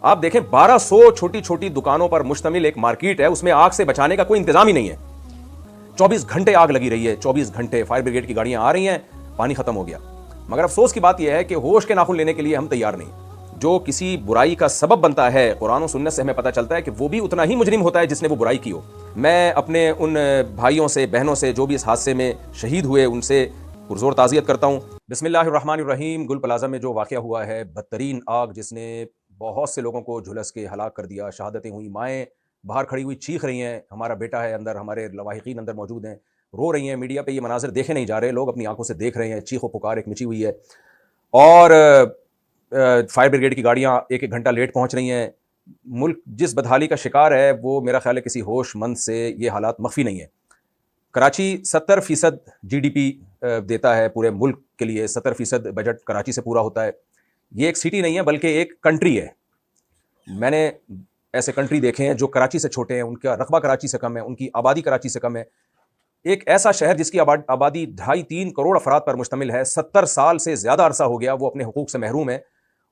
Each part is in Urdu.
آپ دیکھیں 1200 چھوٹی چھوٹی دکانوں پر مشتمل ایک مارکیٹ ہے, اس میں آگ سے بچانے کا کوئی انتظام ہی نہیں ہے. 24 گھنٹے آگ لگی رہی ہے, 24 گھنٹے فائر بریگیڈ کی گاڑیاں آ رہی ہیں, پانی ختم ہو گیا. مگر افسوس کی بات یہ ہے کہ ہوش کے ناخن لینے کے لیے ہم تیار نہیں. جو کسی برائی کا سبب بنتا ہے, قرآن و سنت سے ہمیں پتہ چلتا ہے کہ وہ بھی اتنا ہی مجرم ہوتا ہے جس نے وہ برائی کی ہو. میں اپنے ان بھائیوں سے, بہنوں سے جو بھی اس حادثے میں شہید ہوئے, ان سے پرزور تعزیت کرتا ہوں. بسم اللہ الرحمن الرحیم. گل پلازہ میں جو واقعہ ہوا ہے, بدترین آگ جس نے بہت سے لوگوں کو جھلس کے ہلاک کر دیا, شہادتیں ہوئی, مائیں باہر کھڑی ہوئی چیخ رہی ہیں, ہمارا بیٹا ہے اندر, ہمارے لواحقین اندر موجود ہیں, رو رہی ہیں. میڈیا پہ یہ مناظر دیکھے نہیں جا رہے, لوگ اپنی آنکھوں سے دیکھ رہے ہیں, چیخ و پکار ایک مچی ہوئی ہے. اور فائر بریگیڈ کی گاڑیاں ایک ایک گھنٹہ لیٹ پہنچ رہی ہیں. ملک جس بدحالی کا شکار ہے وہ میرا خیال ہے کسی ہوش مند سے یہ حالات مخفی نہیں ہے. کراچی 70% جی ڈی پی دیتا ہے پورے ملک کے لیے, 70% بجٹ کراچی سے پورا ہوتا ہے. یہ ایک سٹی نہیں ہے بلکہ ایک کنٹری ہے. میں نے ایسے کنٹری دیکھے ہیں جو کراچی سے چھوٹے ہیں, ان کا رقبہ کراچی سے کم ہے, ان کی آبادی کراچی سے کم ہے. ایک ایسا شہر جس کی آبادی 2.5-3 کروڑ افراد پر مشتمل ہے, 70 سال سے زیادہ عرصہ ہو گیا وہ اپنے حقوق سے محروم ہے.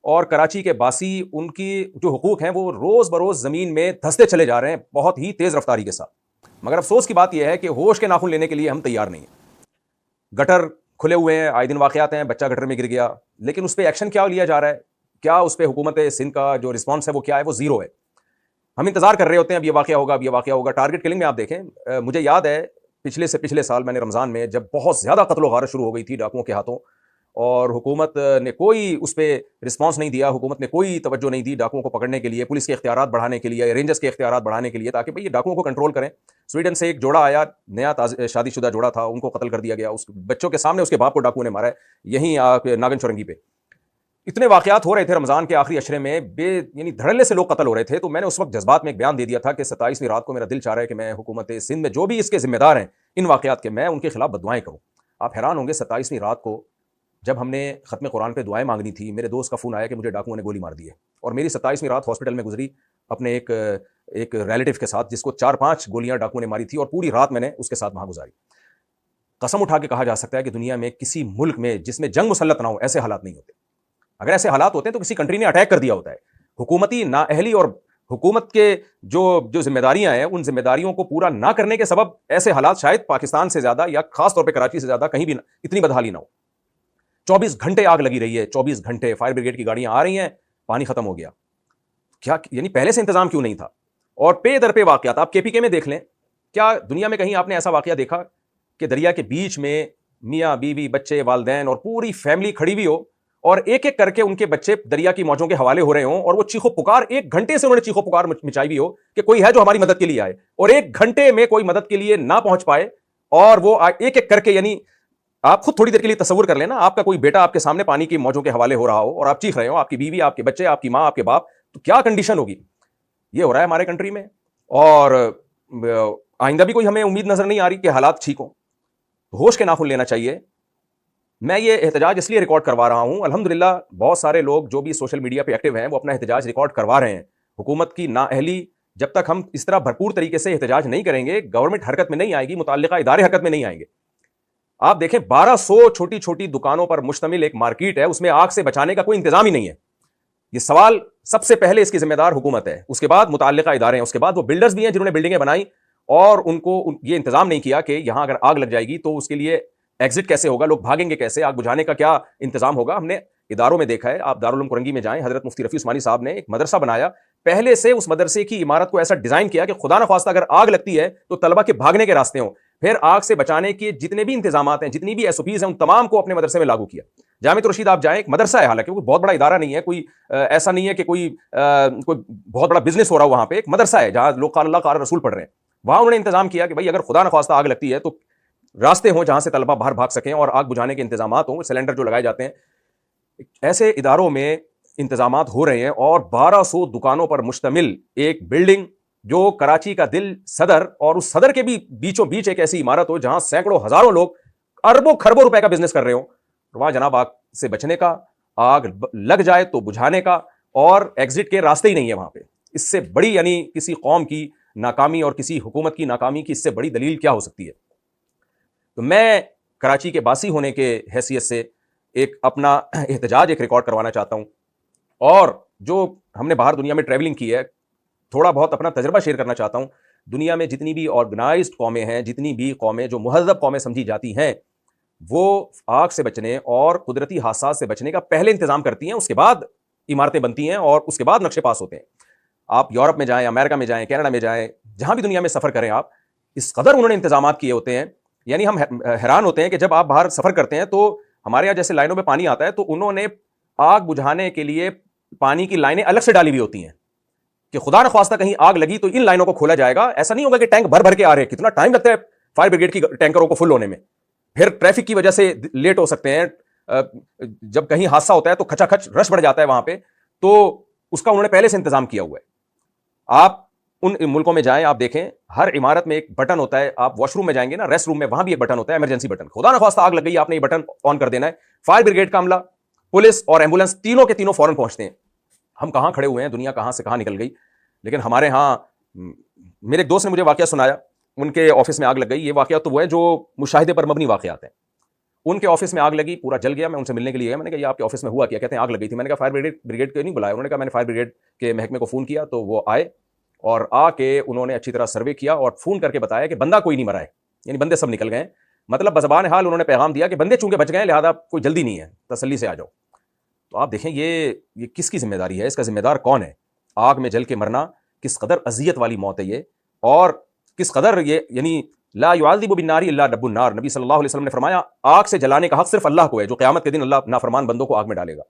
اور کراچی کے باسی, ان کی جو حقوق ہیں وہ روز بروز زمین میں دھستے چلے جا رہے ہیں بہت ہی تیز رفتاری کے ساتھ. مگر افسوس کی بات یہ ہے کہ ہوش کے ناخن لینے کے لیے ہم تیار نہیں ہیں. گٹر کھلے ہوئے ہیں, آئے دن واقعات ہیں, بچہ گٹر میں گر گیا, لیکن اس پہ ایکشن کیا لیا جا رہا ہے, کیا اس پہ حکومت سندھ کا جو رسپانس ہے وہ کیا ہے, وہ زیرو ہے. ہم انتظار کر رہے ہوتے ہیں اب یہ واقعہ ہوگا, اب یہ واقعہ ہوگا. ٹارگٹ کلنگ میں آپ دیکھیں, مجھے یاد ہے پچھلے سال میں نے رمضان میں جب بہت زیادہ قتل و غارت شروع ہو گئی تھی ڈاکوؤں کے ہاتھوں, اور حکومت نے کوئی اس پہ رسپانس نہیں دیا, حکومت نے کوئی توجہ نہیں دی ڈاکوؤں کو پکڑنے کے لیے, پولیس کے اختیارات بڑھانے کے لیے, رینجرز کے اختیارات بڑھانے کے لیے, تاکہ بھئی یہ ڈاکوؤں کو کنٹرول کریں. سویڈن سے ایک جوڑا آیا, نیا شادی شدہ جوڑا تھا, ان کو قتل کر دیا گیا, اس بچوں کے سامنے اس کے باپ کو ڈاکوؤں نے مارا ہے, یہیں ناگن چورنگی پہ. اتنے واقعات ہو رہے تھے رمضان کے آخری عشرے میں, یعنی دھڑلے سے لوگ قتل ہو رہے تھے. تو میں نے اس وقت جذبات میں ایک بیان دے دیا تھا کہ 27ویں رات کو میرا دل چاہ رہا ہے کہ میں حکومت سندھ میں جو بھی اس کے ذمہ دار ہیں ان واقعات کے, میں ان کے خلاف بددعائیں کروں. آپ حیران ہوں گے, 27ویں رات کو جب ہم نے ختم قرآن پہ دعائیں مانگنی تھی, میرے دوست کا فون آیا کہ مجھے ڈاکوؤں نے گولی مار دی ہے. اور میری 27ویں رات ہاسپٹل میں گزری اپنے ایک ریلیٹیو کے ساتھ, جس کو 4-5 گولیاں ڈاکوؤں نے ماری تھی, اور پوری رات میں نے اس کے ساتھ وہاں گزاری. قسم اٹھا کے کہا جا سکتا ہے کہ دنیا میں کسی ملک میں جس میں جنگ مسلط نہ ہو ایسے حالات نہیں ہوتے. اگر ایسے حالات ہوتے ہیں تو کسی کنٹری نے اٹیک کر دیا ہوتا ہے. حکومتی نااہلی اور حکومت کے جو ذمہ داریاں ہیں, ان ذمہ داریوں کو پورا نہ کرنے کے سبب ایسے حالات شاید پاکستان سے زیادہ, یا خاص طور پہ کراچی سے زیادہ کہیں بھی اتنی بدحالی نہ ہو. 24 گھنٹے آگ لگی رہی ہے, 24 گھنٹے فائر بریگیڈ کی گاڑیاں آ رہی ہیں, پانی ختم ہو گیا. کیا یعنی پہلے سے انتظام کیوں نہیں تھا؟ اور پے در پہ واقعات آپ KPK میں دیکھ لیں. کیا دنیا میں کہیں آپ نے ایسا واقعہ دیکھا کہ دریا کے بیچ میں میاں بیوی بچے والدین اور پوری فیملی کھڑی ہوئی ہو, اور ایک ایک کر کے ان کے بچے دریا کی موجوں کے حوالے ہو رہے ہوں, اور وہ چیخو پکار 1 گھنٹے سے انہوں نے چیخو پکار مچائی ہوئی ہو کہ کوئی ہے جو ہماری مدد کے لیے آئے, اور 1 گھنٹے میں کوئی مدد کے لیے نہ پہنچ پائے, اور وہ ایک ایک کر کے, یعنی آپ خود تھوڑی دیر کے لیے تصور کر لینا, آپ کا کوئی بیٹا آپ کے سامنے پانی کی موجوں کے حوالے ہو رہا ہو اور آپ چیخ رہے ہو, آپ کی بیوی, آپ کے بچے, آپ کی ماں, آپ کے باپ, تو کیا کنڈیشن ہوگی. یہ ہو رہا ہے ہمارے کنٹری میں, اور آئندہ بھی کوئی ہمیں امید نظر نہیں آ رہی کہ حالات ٹھیک ہوں. ہوش کے ناخن لینا چاہیے. میں یہ احتجاج اس لیے ریکارڈ کروا رہا ہوں, الحمدللہ بہت سارے لوگ جو بھی سوشل میڈیا پہ ایکٹیو ہیں وہ اپنا احتجاج ریکارڈ کروا رہے ہیں. حکومت کی نااہلی, جب تک ہم اس طرح بھرپور طریقے سے احتجاج نہیں کریں گے, گورنمنٹ حرکت میں نہیں آئے گی, متعلقہ ادارے حرکت میں نہیں آئیں گے. آپ دیکھیں 1200 چھوٹی چھوٹی دکانوں پر مشتمل ایک مارکیٹ ہے, اس میں آگ سے بچانے کا کوئی انتظام ہی نہیں ہے. یہ سوال سب سے پہلے اس کی ذمہ دار حکومت ہے, اس کے بعد متعلقہ ادارے ہیں, اس کے بعد وہ بلڈرز بھی ہیں جنہوں نے بلڈنگیں بنائی, اور ان کو یہ انتظام نہیں کیا کہ یہاں اگر آگ لگ جائے گی تو اس کے لیے ایگزٹ کیسے ہوگا, لوگ بھاگیں گے کیسے, آگ بجھانے کا کیا انتظام ہوگا. ہم نے اداروں میں دیکھا ہے, آپ دارالعلوم کرنگی میں جائیں, حضرت مفتی رفیع عثمانی صاحب نے ایک مدرسہ بنایا, پہلے سے اس مدرسے کی عمارت کو ایسا ڈیزائن کیا کہ خدا نخواستہ اگر آگ لگتی ہے تو طلبہ کے بھاگنے کے راستے ہوں. پھر آگ سے بچانے کے جتنے بھی انتظامات ہیں, جتنی بھی SOPs ہیں, ان تمام کو اپنے مدرسے میں لاگو کیا. جامعۃ الرشید آپ جائیں, ایک مدرسہ ہے, حالانکہ کوئی بہت بڑا ادارہ نہیں ہے, کوئی ایسا نہیں ہے کہ کوئی بہت بڑا بزنس ہو رہا ہو وہاں پہ, ایک مدرسہ ہے جہاں لوگ قال اللہ قال رسول پڑھ رہے ہیں. وہاں انہوں نے انتظام کیا کہ بھائی اگر خدا نخواستہ آگ لگتی ہے تو راستے ہوں جہاں سے طلبہ باہر بھاگ سکیں, اور آگ بجھانے کے انتظامات ہوں, سلنڈر جو لگائے جاتے ہیں. ایسے اداروں میں انتظامات ہو رہے ہیں, اور 1200 دکانوں پر مشتمل ایک بلڈنگ جو کراچی کا دل صدر, اور اس صدر کے بھی بیچوں بیچ ایک ایسی عمارت ہو جہاں سینکڑوں ہزاروں لوگ اربوں کھربوں روپے کا بزنس کر رہے ہوں, وہاں جناب آگ سے بچنے کا, آگ لگ جائے تو بجھانے کا اور ایگزٹ کے راستے ہی نہیں ہے وہاں پہ. اس سے بڑی, یعنی کسی قوم کی ناکامی اور کسی حکومت کی ناکامی کی اس سے بڑی دلیل کیا ہو سکتی ہے. تو میں کراچی کے باسی ہونے کے حیثیت سے ایک اپنا احتجاج ایک ریکارڈ کروانا چاہتا ہوں, اور جو ہم نے باہر دنیا میں ٹریولنگ کی ہے, تھوڑا بہت اپنا تجربہ شیئر کرنا چاہتا ہوں. دنیا میں جتنی بھی آرگنائزڈ قومیں ہیں, جتنی بھی قومیں جو مہذب قومیں سمجھی جاتی ہیں, وہ آگ سے بچنے اور قدرتی حادثات سے بچنے کا پہلے انتظام کرتی ہیں, اس کے بعد عمارتیں بنتی ہیں اور اس کے بعد نقشے پاس ہوتے ہیں. آپ یورپ میں جائیں, امریکہ میں جائیں, کینیڈا میں جائیں, جہاں بھی دنیا میں سفر کریں آپ, اس قدر انہوں نے انتظامات کیے ہوتے ہیں. یعنی ہم حیران ہوتے ہیں کہ جب آپ باہر سفر کرتے ہیں تو ہمارے یہاں جیسے لائنوں میں پانی آتا ہے, تو انہوں نے آگ بجھانے کے لیے پانی کی لائنیں الگ سے ڈالی ہوئی ہوتی ہیں کہ خدا نہ خواستہ کہیں آگ لگی تو ان لائنوں کو کھولا جائے گا. ایسا نہیں ہوگا کہ ٹینک بھر بھر کے آ رہے ہیں, کتنا ٹائم لگتا ہے فائر بریگیڈ کی ٹینکروں کو فل ہونے میں, پھر ٹریفک کی وجہ سے لیٹ ہو سکتے ہیں. جب کہیں حادثہ ہوتا ہے تو کھچا کھچ رش بڑھ جاتا ہے وہاں پہ, تو اس کا انہوں نے پہلے سے انتظام کیا ہوا ہے. آپ ان ملکوں میں جائیں, آپ دیکھیں ہر عمارت میں ایک بٹن ہوتا ہے. آپ واش روم میں جائیں گے نا, ریسٹ روم میں, وہاں بھی ایک بٹن ہوتا ہے, ایمرجنسی بٹن. خدا نہ خواستہ آگ لگ گئی, آپ نے یہ بٹن آن کر دینا ہے. فائر بریگیڈ کا عملہ, پولیس اور ایمبولینس تینوں کے تینوں فوراً پہنچتے ہیں. ہم کہاں کھڑے ہوئے ہیں, دنیا کہاں سے کہاں نکل گئی. لیکن ہمارے ہاں, میرے ایک دوست نے مجھے واقعہ سنایا, ان کے آفس میں آگ لگ گئی. یہ واقعہ تو وہ ہے جو مشاہدے پر مبنی واقعات ہیں. ان کے آفس میں آگ لگی, پورا جل گیا. میں ان سے ملنے کے لیے گیا, میں نے کہا یہ آپ کے آفس میں ہوا کیا؟ کہتے ہیں آگ لگ گئی تھی. میں نے کہا فائر بریگیڈ کو نہیں بلایا؟ انہوں نے کہا میں نے فائر بریگیڈ کے محکمے کو فون کیا تو وہ آئے, اور آ کے انہوں نے اچھی طرح سروے کیا اور فون کر کے بتایا کہ بندہ کوئی نہیں مرا ہے, یعنی بندے سب نکل گئے. مطلب بزبان حال انہوں نے پیغام دیا کہ بندے چونکہ بچ گئے لہذا کوئی جلدی نہیں ہے, تسلی سے آ جاؤ. تو آپ دیکھیں یہ کس کی ذمہ داری ہے, اس کا ذمہ دار کون ہے؟ آگ میں جل کے مرنا کس قدر اذیت والی موت ہے یہ, اور کس قدر یہ, یعنی لا يعذب بالنار الا رب النار. نبی صلی اللہ علیہ وسلم نے فرمایا آگ سے جلانے کا حق صرف اللہ کو ہے, جو قیامت کے دن اللہ نافرمان بندوں کو آگ میں ڈالے گا.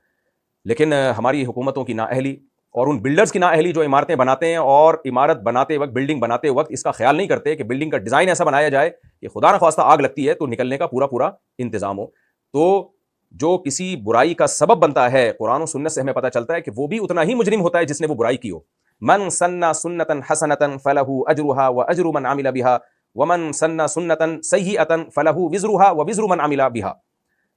لیکن ہماری حکومتوں کی نااہلی اور ان بلڈرز کی نااہلی جو عمارتیں بناتے ہیں, اور عمارت بناتے وقت, بلڈنگ بناتے وقت اس کا خیال نہیں کرتے کہ بلڈنگ کا ڈیزائن ایسا بنایا جائے کہ خدا نہ خواستہ آگ لگتی ہے تو نکلنے کا پورا انتظام ہو. تو جو کسی برائی کا سبب بنتا ہے, قرآن و سنت سے ہمیں پتہ چلتا ہے کہ وہ بھی اتنا ہی مجرم ہوتا ہے جس نے وہ برائی کی ہو. من سن سنتا حسنتا فلہ اجرها واجر من عمل بها ومن سن سنتا سیئتا فلہ وزرها ووزر من عمل بها.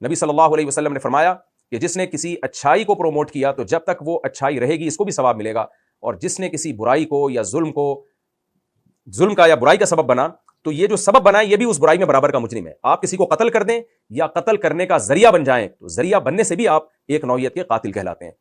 نبی صلی اللہ علیہ وسلم نے فرمایا کہ جس نے کسی اچھائی کو پروموٹ کیا تو جب تک وہ اچھائی رہے گی اس کو بھی ثواب ملے گا, اور جس نے کسی برائی کو یا ظلم کا یا برائی کا سبب بنا تو یہ جو سبب بنا ہے یہ بھی اس برائی میں برابر کا مجرم ہے. آپ کسی کو قتل کر دیں یا قتل کرنے کا ذریعہ بن جائیں تو ذریعہ بننے سے بھی آپ ایک نوعیت کے قاتل کہلاتے ہیں.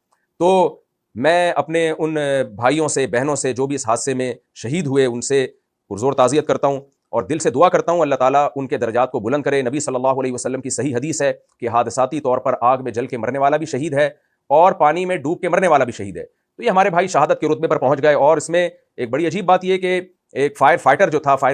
تو میں اپنے ان بھائیوں سے, بہنوں سے جو بھی اس حادثے میں شہید ہوئے ان سے پرزور تعزیت کرتا ہوں اور دل سے دعا کرتا ہوں اللہ تعالیٰ ان کے درجات کو بلند کرے. نبی صلی اللہ علیہ وسلم کی صحیح حدیث ہے کہ حادثاتی طور پر آگ میں جل کے مرنے والا بھی شہید ہے اور پانی میں ڈوب کے مرنے والا بھی شہید ہے. تو یہ ہمارے بھائی شہادت کے رتبے پر پہنچ گئے. اور اس میں ایک بڑی عجیب بات یہ کہ ایک فائر فائٹر جو تھا, فائر